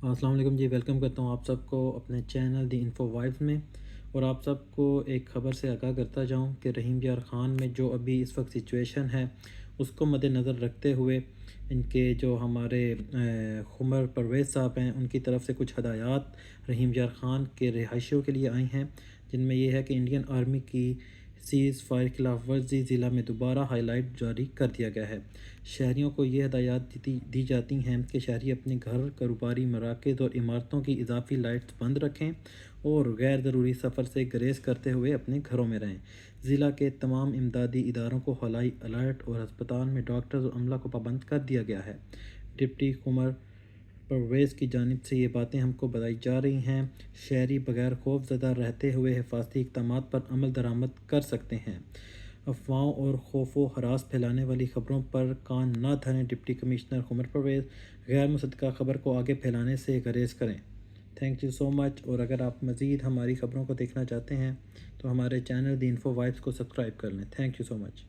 السلام علیکم جی، ویلکم کرتا ہوں آپ سب کو اپنے چینل دی انفو وائبس میں۔ اور آپ سب کو ایک خبر سے آگاہ کرتا جاؤں کہ رحیم یار خان میں جو ابھی اس وقت سچویشن ہے اس کو مد نظر رکھتے ہوئے ان کے جو ہمارے خمر پرویز صاحب ہیں ان کی طرف سے کچھ ہدایات رحیم یار خان کے رہائشیوں کے لیے آئی ہیں، جن میں یہ ہے کہ انڈین آرمی کی سیز فائر خلاف ورزی ضلع میں دوبارہ ہائی لائٹ جاری کر دیا گیا ہے۔ شہریوں کو یہ ہدایات دی جاتی ہیں کہ شہری اپنے گھر، کاروباری مراکز اور عمارتوں کی اضافی لائٹس بند رکھیں اور غیر ضروری سفر سے گریز کرتے ہوئے اپنے گھروں میں رہیں۔ ضلع کے تمام امدادی اداروں کو ہائی الرٹ اور ہسپتال میں ڈاکٹرز اور عملہ کو پابند کر دیا گیا ہے۔ ڈپٹی کمر پرویز کی جانب سے یہ باتیں ہم کو بتائی جا رہی ہیں۔ شہری بغیر خوف زدہ رہتے ہوئے حفاظتی اقدامات پر عمل درآمد کر سکتے ہیں۔ افواہوں اور خوف و ہراس پھیلانے والی خبروں پر کان نہ دھریں۔ ڈپٹی کمشنر خمر پرویز، غیر مصدقہ خبر کو آگے پھیلانے سے گریز کریں۔ تھینک یو سو مچ۔ اور اگر آپ مزید ہماری خبروں کو دیکھنا چاہتے ہیں تو ہمارے چینل دی انفو وائبس کو سبسکرائب کر لیں۔ Thank you so much.